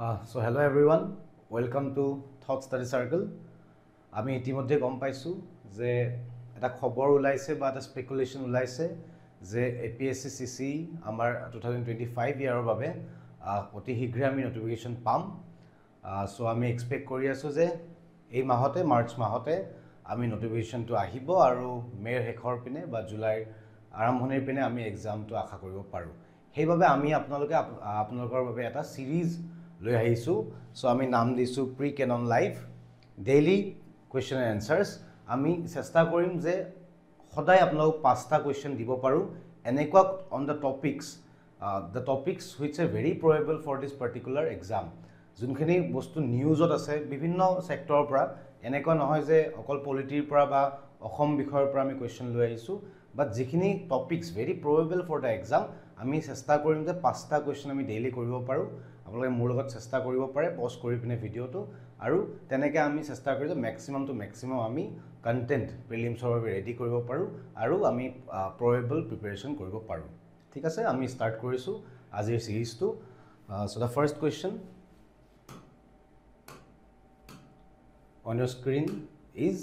So hello everyone, welcome to Thought Study Circle. আমি ইতিমধ্যে গম পাইছো যে এটা খবৰ ওলাইছে বা এটা স্পেকুলেশন ওলাইছে যে APSC CC আমাৰ 2025 ইয়াৰৰ বাবে অতি শীঘ্ৰে আমি নোটিফিকেশন পাম। সো আমি এক্সপেক্ট কৰি আছো যে এই মাহতে মাৰ্চ মাহতে আমি নোটিফিকেশনটো আহিব আৰু মেৰ শেষৰ পিনে বা জুলাইৰ আৰম্ভণিৰ পিনে আমি এক্সামটো আশা কৰিব পাৰো। সেইবাবে আমি আপোনালোকৰ বাবে এটা সিৰিজ লৈ আহিছো। সো আমি নাম দিছো pre Canon live daily question and answers। আমি চেষ্টা কৰিম যে সদায় আপোনালোক 5টা কোৱেশ্চন দিব পাৰো এনেকুৱা on the topics which are very probable for this particular exam। যোনখিনি বস্তু নিউজত আছে বিভিন্ন সেক্টৰৰ পৰা, এনেকুৱা নহয় যে অকল পলিটিৰ পৰা বা অসম বিষয়ৰ পৰা আমি কোৱেশ্চন লৈ আহিছো, বাট যিখিনি topics very probable for the exam আমি চেষ্টা কৰিম যে 5টা কোৱেশ্চন আমি ডেইলি কৰিব পাৰো। আপোনালোকে মোৰ লগত চেষ্টা কৰিব পাৰে পজ কৰি পিনে ভিডিওটো, আৰু তেনেকৈ আমি চেষ্টা কৰি যে ম্যাক্সিমাম আমি কন্টেন্ট প্ৰিলিমছৰ বাবে ৰেডি কৰিব পাৰো আৰু আমি প্ৰবেবল প্ৰিপাৰেচন কৰিব পাৰো। ঠিক আছে, আমি ষ্টাৰ্ট কৰিছো আজিৰ সিৰিজটো। So the first question on your screen is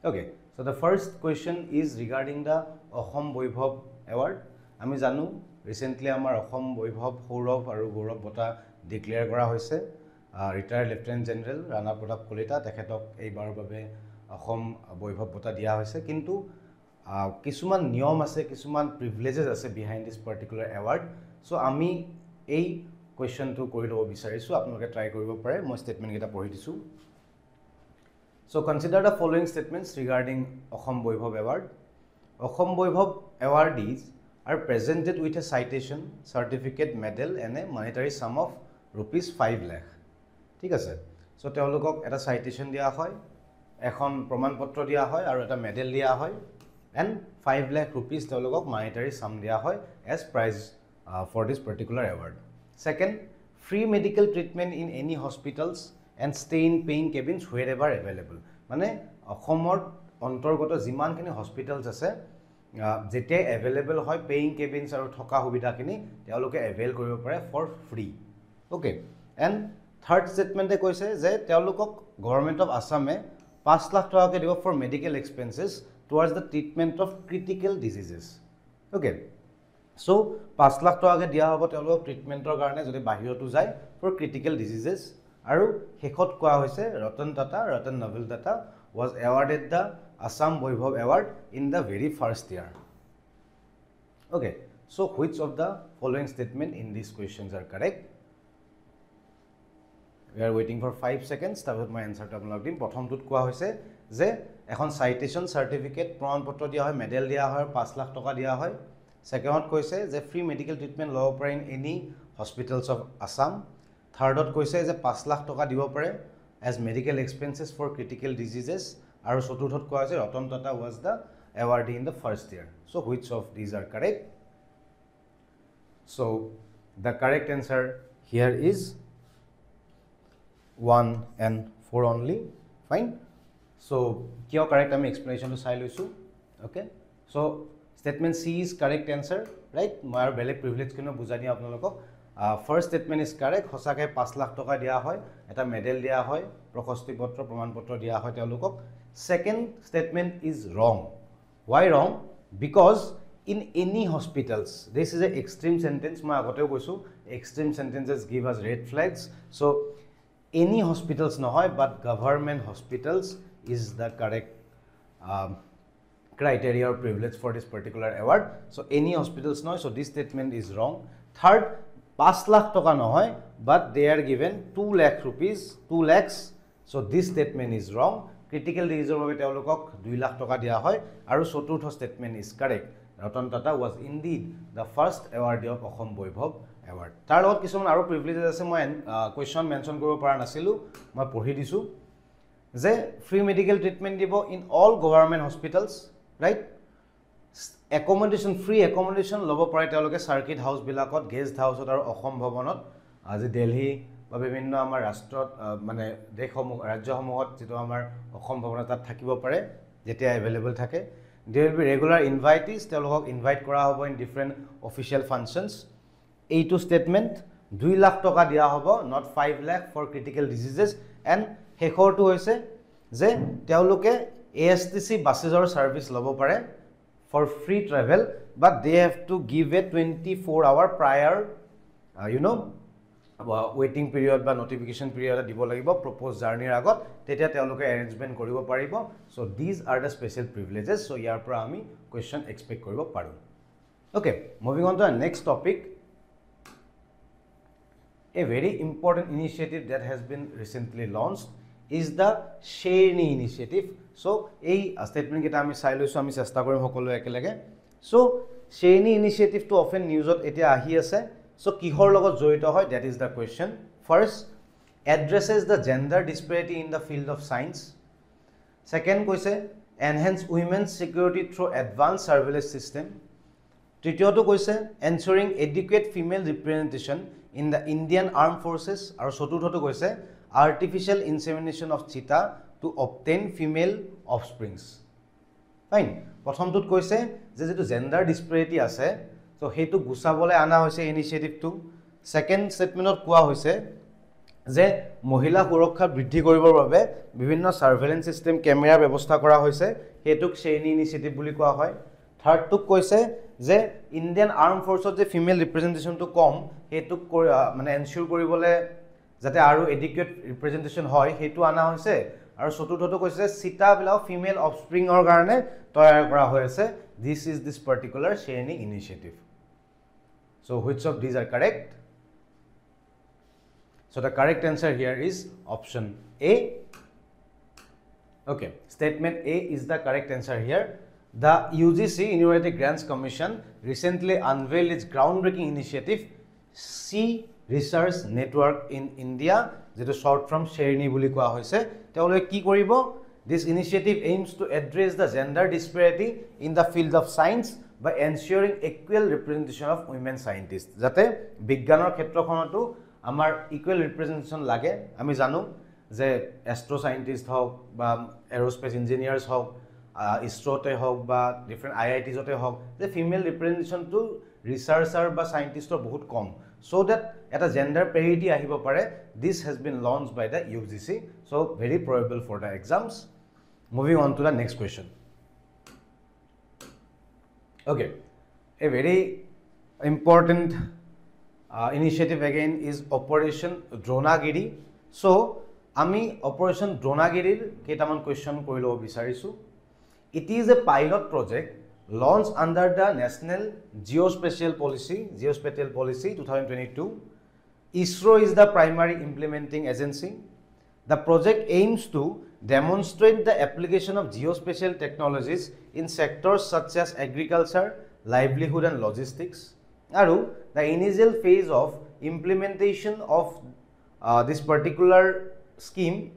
okay. So the first question is regarding the Ahom Boibhav Award। আমি জানো ৰিসেন্টলি আমাৰ অসম বৈভৱ সৌৰভ আৰু গৌৰৱ বঁটা ডিক্লেয়াৰ কৰা হৈছে। Retired lieutenant general Rana Pratap Kalita তেখেতক এইবাৰৰ বাবে অসম বৈভৱ বঁটা দিয়া হৈছে, কিন্তু কিছুমান নিয়ম আছে, কিছুমান প্ৰিভিলেজেছ আছে behind this particular award. So আমি এই কুৱেশ্যনটো কৰি ল'ব বিচাৰিছোঁ, আপোনালোকে ট্ৰাই কৰিব পাৰে। মই ষ্টেটমেণ্টকেইটা পঢ়ি দিছোঁ। So consider the following statements regarding Ahom Boibhav Award. Ahom Boibhav awardees are presented with a citation, certificate, medal and a monetary sum of rupees 5 lakh. ঠিক আছে, সো তেওঁলোকক এটা সাইটেশন দিয়া হয়, এখন প্ৰমাণপত্ৰ দিয়া হয় আৰু এটা মেডেল দিয়া হয়, and 5 lakh rupees তেওঁলোকক monetary sum দিয়া হয় as prize for this particular award. Second, free medical treatment in any hospitals and stay in paying cabins wherever available। মানে অসমৰ অন্তৰ্গত যিমানখিনি হস্পিটেলছ আছে যেতিয়া এভেইলেবল হয় পেইং কেবিনছ আৰু থকা সুবিধাখিনি তেওঁলোকে এভেইল কৰিব পাৰে for free. Okay, and third ষ্টেটমেণ্টে কৈছে যে তেওঁলোকক গভৰ্ণমেণ্ট অফ আছামে 5 লাখ টকাকৈ দিব for medical expenses towards the treatment of critical diseases. Okay, so 5 lakh টকাকৈ দিয়া হ'ব তেওঁলোকক ট্ৰিটমেণ্টৰ কাৰণে যদি বাহিৰতো যায় ফৰ ক্ৰিটিকেল ডিজিজেছ। আৰু শেষত কোৱা হৈছে ৰতন নভেল দাতা was awarded the Assam Boibhav Award in the very first year. Okay, so which of the following statement in these questions are correct? We are waiting for 5 seconds. তাৰপিছত মই এনসাৰটো আপোনালোকক দিম। প্ৰথমটোত কোৱা হৈছে যে এখন সাইটেশন, সাৰ্টিফিকেট, প্ৰমাণপত্ৰ দিয়া হয়, মেডেল দিয়া হয়, 5 লাখ টকা দিয়া হয়। সেকেণ্ডত কৈছে যে ফ্ৰী মেডিকেল ট্ৰিটমেণ্ট ল'ব পাৰে in any hospitals of Assam. থাৰ্ডত কৈছে যে 5 লাখ টকা দিব পাৰে as medical expenses for critical diseases. আৰু চতুৰ্থত কোৱা হৈছে Ratan Tata was the awardee in the first year. So' which of these are correct? So' the correct answer here is 1 and 4 only. Fine. So কিয় কাৰেক্ট আমি এক্সপ্লেনেশ্যনটো চাই লৈছোঁ। Okay, so' statement C is correct answer, right. মই আৰু বেলেগ প্ৰিভিলেজখিনি বুজাই দিওঁ আপোনালোকক। ফাৰ্ষ্ট ষ্টেটমেণ্ট ইজ কাৰেক্ট, সঁচাকৈ 5 লাখ টকা দিয়া হয়, এটা মেডেল দিয়া হয়, প্ৰশস্তি পত্ৰ প্ৰমাণপত্ৰ দিয়া হয় তেওঁলোকক। Second statement is wrong. Why wrong? Because in any hospitals, this is a extreme sentence. মই আগতেও কৈছোঁ extreme sentences give us red flags. So' any hospitals নহয়, but government hospitals is the correct criteria or privilege for this particular award. So any hospitals নহয়, so this statement is wrong. Third, 5 lakh টকা নহয়, but they are given 2 lakh rupees, 2 lakhs. So this statement is wrong. Critical diseaseৰ বাবে তেওঁলোকক 2 লাখ টকা দিয়া হয়। আৰু চতুৰ্থ statement is correct. Ratan Tata was indeed the first awardee of Assam Baibhav award। তাৰ লগত কিছুমান আৰু প্ৰিভিলেজেছ আছে, মই কুৱেশ্যন মেনশ্যন কৰিব পৰা নাছিলোঁ, মই পঢ়ি দিছোঁ যে ফ্ৰী মেডিকেল ট্ৰিটমেণ্ট দিব in all government hospitals, right. Accommodation, free accommodation ল'ব পাৰে তেওঁলোকে চাৰ্কিট হাউচবিলাকত, গেষ্ট হাউচত আৰু অসম ভৱনত। আজি দিল্লী বা বিভিন্ন আমাৰ ৰাষ্ট্ৰত মানে দেশসমূহ ৰাজ্যসমূহত যিটো আমাৰ অসম ভৱনত তাত থাকিব পাৰে যেতিয়া এভেইলেবল থাকে। দে উইল বি ৰেগুলাৰ ইনভাইটিছ, তেওঁলোকক ইনভাইট কৰা হ'ব ইন ডিফাৰেণ্ট অফিচিয়েল ফাংচনছ। এইটো ষ্টেটমেণ্ট 2 লাখ টকা দিয়া হ'ব not 5 lakh for critical diseases and শেষৰটো হৈছে যে তেওঁলোকে ASTC buses service লব পাৰে for free travel but they have to give a 24-hour prior waiting period বা notification period দিব লাগিব proposed journey আগত তেতিয়া তেওঁলোকে arrangement কৰিব পাৰিব so these are the special privileges so ইয়াৰ পৰা আমি question expect কৰিব পাৰো okay moving on to our next topic a very important initiative that has been recently launched is the Sherni initiative so এই statement kita আমি চাই লৈছো আমি চেষ্টা কৰিম সকলো একেলগে so Sherni initiative to often news ত এতিয়া আহি আছে so কিহৰ লগত জড়িত হয় that is the question first addresses the gender disparity in the field of science second কৈছে enhance women's security through advanced surveillance system তৃতীয়টো কৈছে ensuring adequate female representation in the Indian armed forces আৰু চতুৰ্থটো কৈছে artificial insemination of cheetah to obtain female offsprings fine প্ৰথমটোত কৈছে যে যেটো gender disparity আছে so হেতু গুছাবলে আনা হৈছে ইনিশিয়েটিভ টু সেকেন্ড স্টেটমেন্টত কোৱা হৈছে যে মহিলা সুৰক্ষা বৃদ্ধি কৰিবৰ বাবে বিভিন্ন সাৰ্ভেইলেন্স সিস্টেম ক্যামেৰা ব্যৱস্থা কৰা হৈছে হেতুক Sherni ইনিশিয়েটিভ বুলি কোৱা হয় থাৰ্ড টুক কৈছে যে ইন্ডিয়ান আৰ্ম ফোৰ্সত যে ফিমেল ৰিপ্ৰেজেন্টেশন টু কম হেতুক মানে এনশিওৰ কৰিবলে যাতে আৰু এডিকুৱেট ৰিপ্ৰেজেন্টেশন হয় হেতু আনা হৈছে আৰু চতুৰ্থটো কৈছে চিতা বিলাক ফিমেল অফস্প্ৰিংৰ কাৰণে তৈয়াৰ কৰা হৈছে this is this particular Sherni initiative so which of these are correct so the correct answer here is option A okay statement A is the correct answer here the UGC University Grants Commission recently unveiled its groundbreaking initiative C Research Network in India যেটো short from Sherni বুলি কোৱা হৈছে তেওঁলোকে কি কৰিব this initiative aims to address the gender disparity in the field of science by ensuring equal representation of women scientists যাতে বিজ্ঞানৰ ক্ষেত্ৰখনটো আমাৰ equal representation লাগে আমি জানো যে astro scientist হওক বা aerospace engineers হওক ইসৰোতে হওক বা ডিফাৰেন্ট IITs হওক যে ফিমেল ৰিপ্ৰেজেন্টেশন টু ৰিসাৰ্চাৰ বা সাইন্টিষ্টৰ বহুত কম so that এটা gender parity আহিব পাৰে this has been launched by the UGC so very probable for the exams moving on to the next question okay a very important initiative again is operation Dronagiri so আমি operation Dronagiriৰ কেইটামান question কৰি লব বিচাৰিছো it is a pilot project launched under the National Geospatial Policy 2022 ISRO is the primary implementing agency the project aims to demonstrate the application of geospatial technologies in sectors such as agriculture livelihood and logistics aru the initial phase of implementation of this particular scheme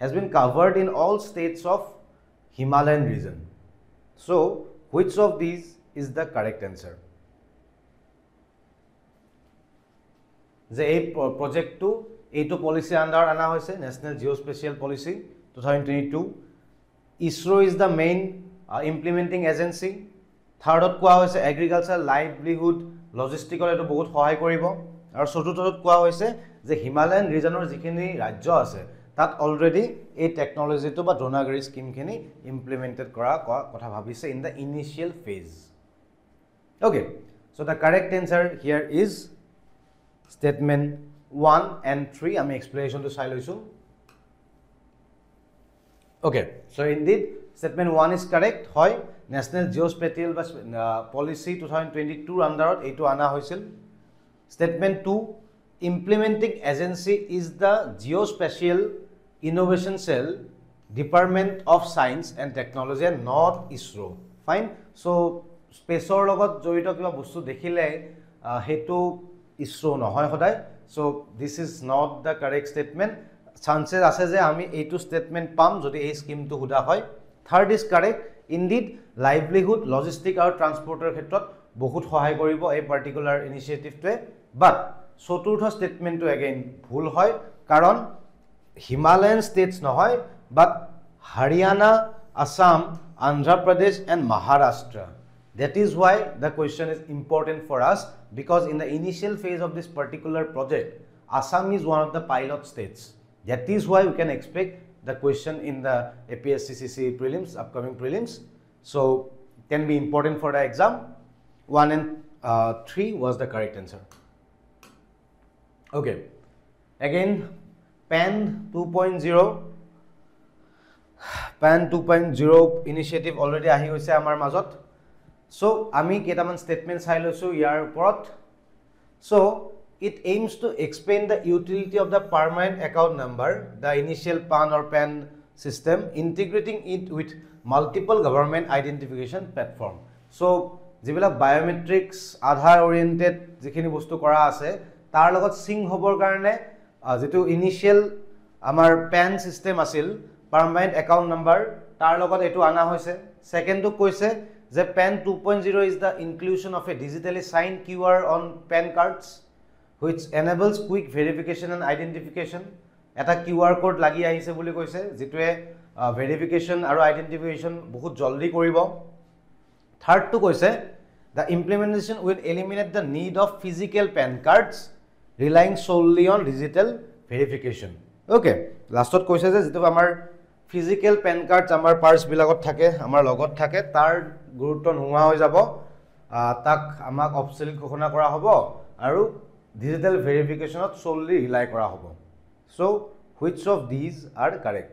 has been covered in all states of Himalayan region so which of these is the correct answer the project to A2 policy under ana hoise National Geospatial Policy 2022 ISRO is the main implementing agency third ot koa hoise agriculture livelihood logistical eto bahut sahay koribo aru chotutot koa hoise je Himalayan regionor jikhini rajyo ase tat already a technology to ba Dronagiri scheme khini implemented kora kotha bhabise in the initial phase okay so the correct answer here is statement 1 and 3 ami explanation to sai loisu okay so indeed statement 1 is correct hoy National Geospatial Policy 2022 under eto ana hoisil statement 2 implementing agency is the Geospatial Innovation Cell Department of Science and Technology and not ISRO fine so space or logot joito kiba bostu dekhile hetu ISRO nohoy hoday so this is not the correct statement chances ase je ami etu statement pam jodi ei scheme to huda hoy third is correct indeed livelihood logistic or transporter khetrot bahut sahay koribo ei particular initiative to but চতুৰ্থ statement to again ভুল হয় কারণ Himalayan states nohoy but Haryana Assam Andhra Pradesh and Maharashtra that is why the question is important for us because in the initial phase of this particular project, Assam is one of the pilot states. That is why we can expect the question in the APSCCC prelims, upcoming prelims. So, can be important for the exam. 1 and 3 was the correct answer. Okay. Again, PAN 2.0. PAN 2.0 initiative already ahi hoise amar majot. So, ami ketaman statement sai loisu yar uport. So, it aims to explain the utility of the permanent account number, the initial PAN or PAN system, integrating it with multiple government identification platform. So, jibila biometrics, Aadhaar oriented jikhini bostu kora ase, tar logot sync hobor karone jitu initial amar PAN system asil, permanent account number, tar logot etu ana hoise. Second to koise je PAN 2.0 is the inclusion of a digitally signed QR on PAN cards, which enables quick verification and identification. Eta QR code lagi ahise boli koise, jitue verification aru identification bahut jaldi koribo. Third to koise, the implementation will eliminate the need of physical PAN cards, relying solely on digital verification. Okay, last tot koise je jitu amar physical PAN cards amar purse bilagot thake, amar logot thake, tar gurutto nohua hoi jabo, tak amak obsolete ঘোষণা কৰা হ'ব আৰু digital verification of solely rely kora hobo. So, which of these are correct?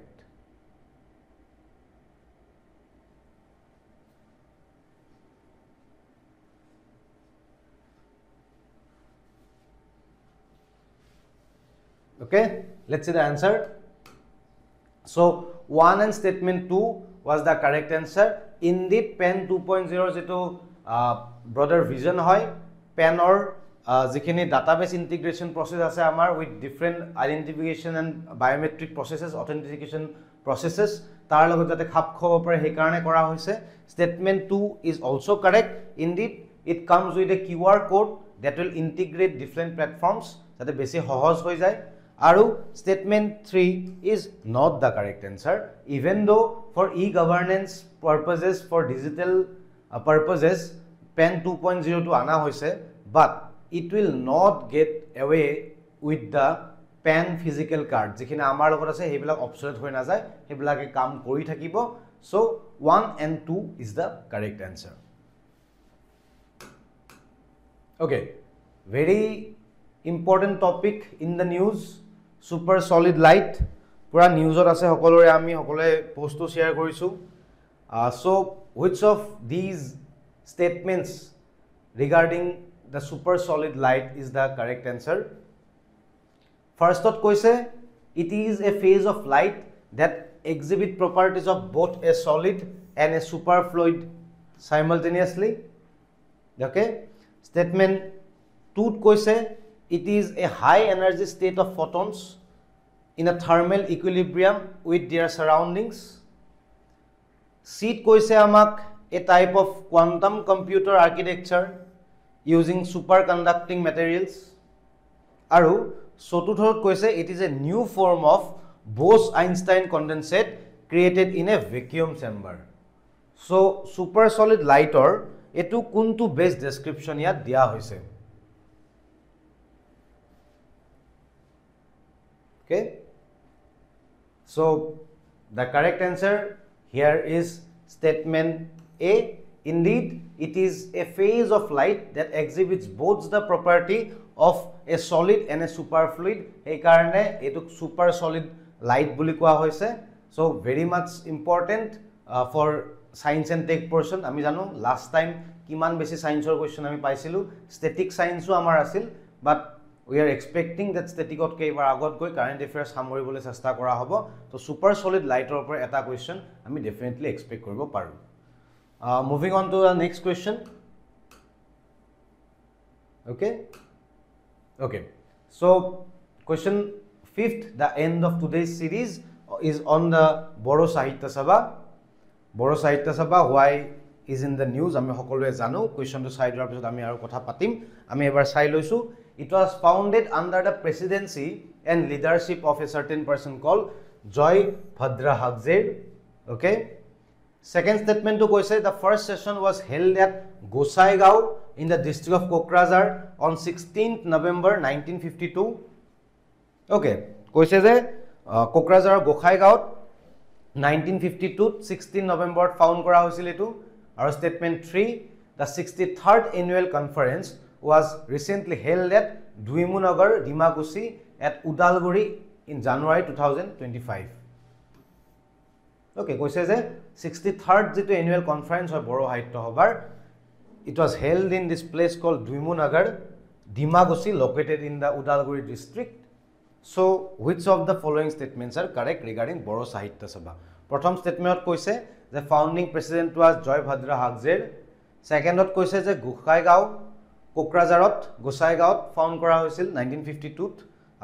Okay, let's see the answer. So, 1 and statement 2 was the correct answer. Indeed, PAN 2.0 jitu broader vision hoy, PAN or jikhini database integration process ase amar with different identification and biometric processes, authentication processes, tar logot jate khap khobo pare he karone kora hoise. Statement 2 is also correct. Indeed, it comes with a QR code that will integrate different platforms jate beshi sohoj hoi jay. Aru statement 3 is not the correct answer, even though for e-governance purposes, for digital purposes, PAN 2.0 to ana hoise, but it will not get away with the PAN physical card. Jikhina amar logot ase hebilak obsolete hoi na jay, hebilake kam kori thakibo. So 1 and 2 is the correct answer. Okay, very important topic in the news, super solid light. Pura news or ase hokolore ami hokole post to share korisu. So which of these statements regarding the super solid light is the correct answer? First thought koise, it is a phase of light that exhibit properties of both a solid and a superfluid simultaneously. Okay. Statement 2 koise, it is a high energy state of photons in a thermal equilibrium with their surroundings. C koise amak a type of quantum computer architecture using superconducting materials. Aru Sotuthot koise, it is a new form of Bose-Einstein condensate created in a vacuum chamber. So super solid light or etu kuntu base description ya dia hoise. Okay. So the correct answer here is statement A. Indeed, it is a phase of light that exhibits both the property of a solid and a superfluid. Ei karone etu super solid light buli koa hoise. So very much important for science and tech portion. Ami jano last time kiman beshi science or question ami paisilu, static science o amar asil, but we are expecting that static ot ke ebar agot goi current affairs samoribole chesta kora hobo. So super solid light or upor eta question ami definitely expect koribo paru. Moving on to the next question. Okay. Okay. So question 5th, the end of today's series is on the Bodo Sahitya Sabha. Bodo Sahitya Sabha, why is in the news? Ami hokolue janu. Question to side jar pisot ami aru kotha patim. Ami ebar sai loisu. It was founded under the presidency and leadership of a certain person called Joy Bhadra Hagzed. Okay. Second statement to koise, the first session was held at Gosaigaon in the district of Kokrajhar on 16th November 1952. Okay, কৈছে যে কোকৰাঝাৰৰ গোসাইগাঁৱত 1952 16 November found কৰা হৈছিল এটো আৰু statement 3 the 63rd annual conference was recently held at Duimunagar Dimakusi at Udalguri in January 2025. Okay, কৈছে যে 63rd যেটো annual conference হয় বড়ো সাহিত্য সভাৰ it was held in this place called Duimunagar Dimakusi located in the Udalguri district. So which of the following statements are correct regarding Boro Sahitya Sabha? Prothom statement কৈছে the founding president was Joy Bhadra Hagzer. Second ot কৈছে যে Gosaigao Kokrajharot Gosaigao found কৰা হৈছিল 1952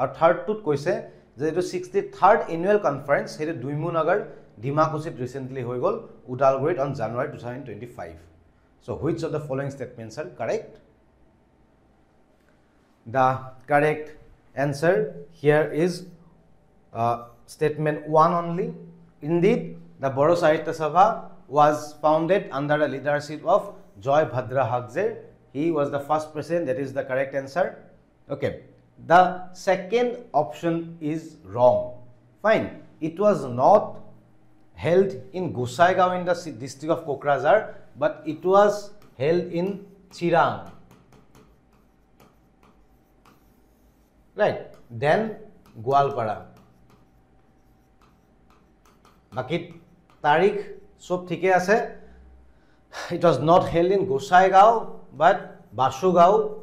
আৰু third টোত কৈছে যে এটো 63rd annual conference হেটো Duimunagar Dimakusit recently হৈ গল Udalgurit on January 2025. So which of the following statements are correct? The correct answer here is statement 1 only. Indeed, the Boro Sahitya Sabha was founded under the leadership of Joy Bhadra Hagzer. He was the first president. That is the correct answer. Okay. The second option is wrong. Fine. It was not held in Gosaigao in the district of Kokrajhar, but it was held in Chirang. Right. Then Gwalpara. Baki Tarikh sob thike ase. It was not held in Gosaigao but Bashugao.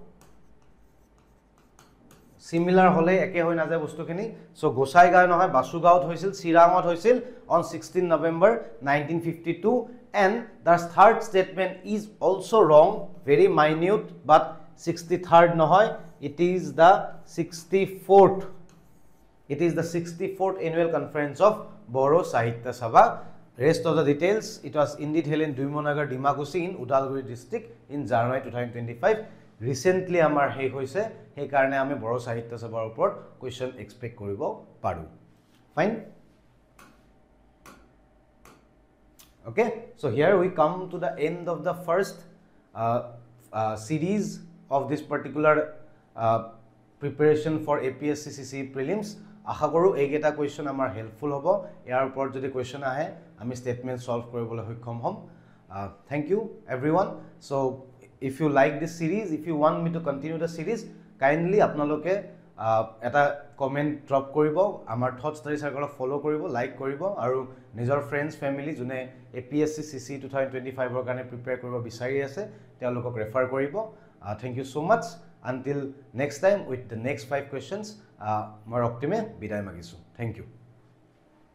Similar hole eke hoi na jay bostukhini. So Gosaigao nohoy Bashugao hoisil Chirangot hoisil on 16 November 1952 and the third statement is also wrong, very minute, but 63rd nohoy. It is the 64th. It is the 64th annual conference of Boro Sahitya Sabha. Rest of the details, it was indeed held in Duimunagar Dimakusi in Udalguri district in January 2025. Recently amar hei hoise, hei karone ame Boro Sahitya Sabhar upor question expect koribo paru. Fine. Okay, so here we come to the end of the first series of this particular preparation for APSC CC prelims. Asha koru egeta question amar helpful hobo. Yar upor jodi question ahe ami statement solve koribole hoikom hom. Thank you everyone. So if you like this series, if you want me to continue the series, kindly apnaloke eta comment drop koribo, amar thought study circle follow koribo, like koribo aru nijor friends family june APSC CC 2025 or kane prepare koribo bisari ase telokok refer koribo. Thank you so much. Until next time with the next 5 questions, moi optime biday magisu. Thank you.